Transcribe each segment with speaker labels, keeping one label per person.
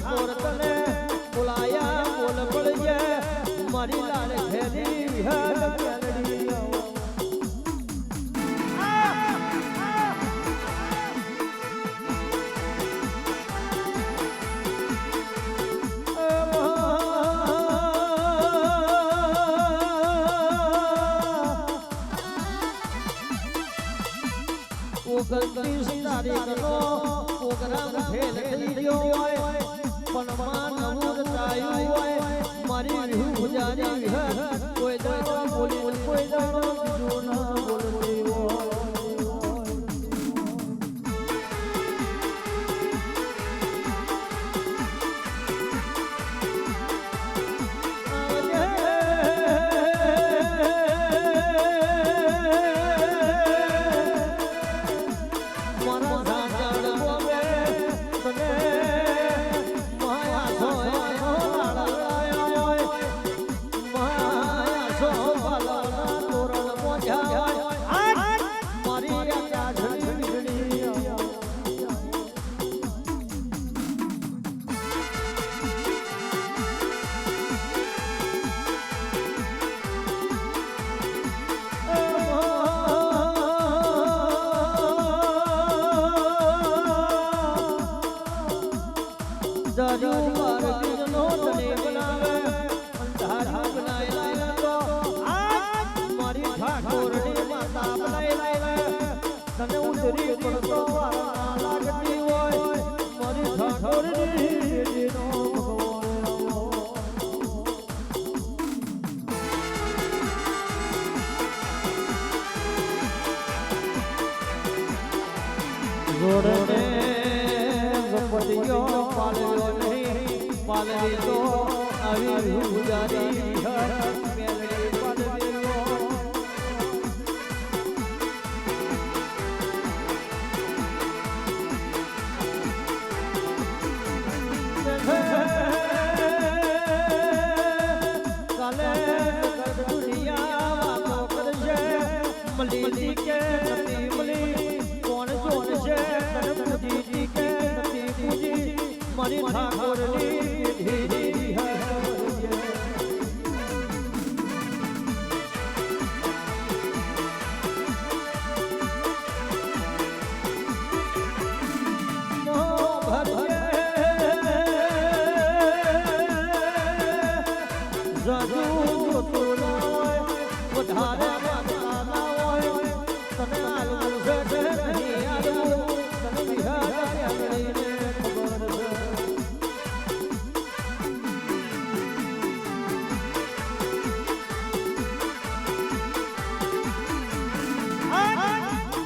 Speaker 1: ઠાકોર તને બોલાયા બોલ પડજે મારી લાલ ઘેરી હર મેલડી ઓગણત્રીસ તારીખનો પ્રોગ્રામ ફેલ થઈ ગયો હોય પણ માં નવું રચાયું હોય મારી વિહુ પૂજારી વિહર કોઈ દાડો બોલી કોઈ દાડો બીજો ના બોલતી હોય તને ઉતરી પડતો લાગતી હોય મારી ઠાકોરની નો જોડને ગપતિયો પાલ્યો નહીં પાલવી તો આવી પૂજારી હર મેલડી પાલવી મલી કે નથી મલી કોણ જોન છે પૂજી કે નથી પૂજી મારી ઠાકોરની ધીરી વધારે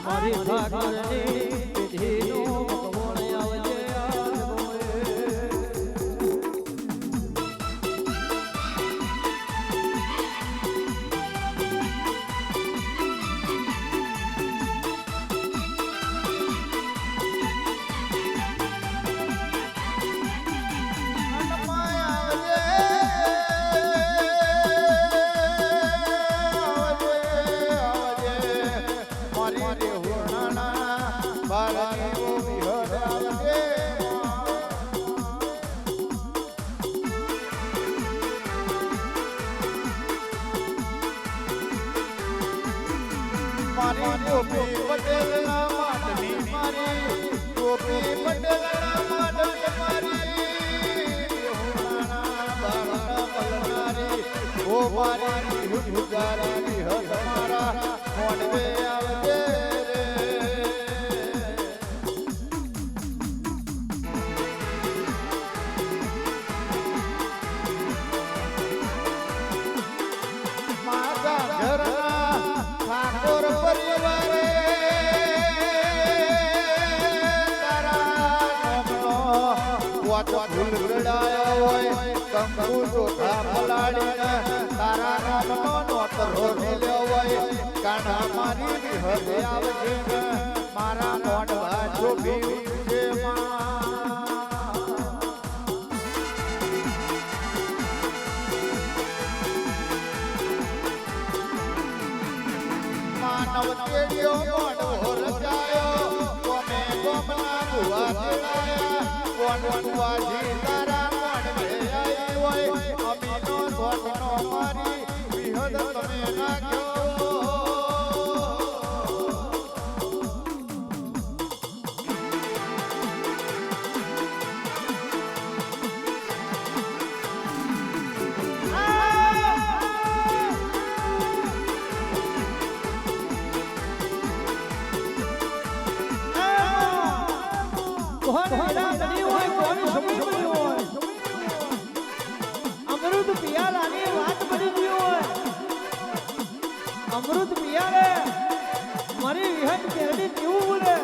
Speaker 1: મારી ઠાકોરની પેઢીનો ભગવાન આવજે
Speaker 2: મારી ગોપી પટેલ ના માટની મારી ગોપી પટેલ ના માટની મારી હોણાના બાળના મલનારી ઓ મારી ગુજારાની હદ મારા મોડવે આવજે ફૂલ ગડાયો હોય કંકુ ચોખા ફલાડીને તારા નામનો નોતરો મેલ્યો હોય કાના મારી વિહદ આવજે મારા મોઢવા છોભી ઉઠજે માનવ કેડિયો મોઢો રચાયો કોમે ગોમના ભુવા દેવાયા કોણ વાજી તારા તમે નાખ્યો
Speaker 1: કોણ હીરા બની હોય કોણ સમય બની હોય અમૃત પિયાલાની વાત બની ગઈ હોય અમૃત પિયાલે મારી વિહત કેરડી કેવું બોલે